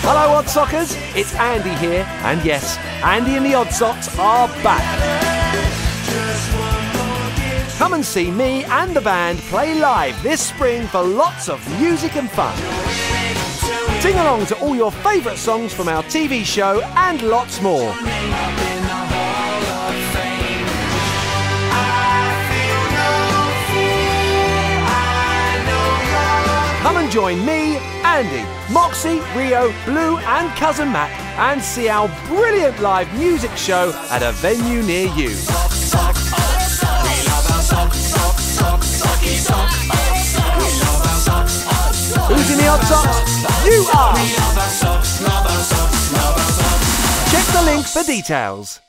Hello Odd Sockers, it's Andy here, and yes, Andy and the Odd Socks are back. Come and see me and the band play live this spring for lots of music and fun. Sing along to all your favourite songs from our TV show and lots more. Come and join me, Andy, Moxy, Rio, Blue and Cousin Matt and see our brilliant live music show at a venue near you. Who's in the Odd Socks? You are! Check the link for details.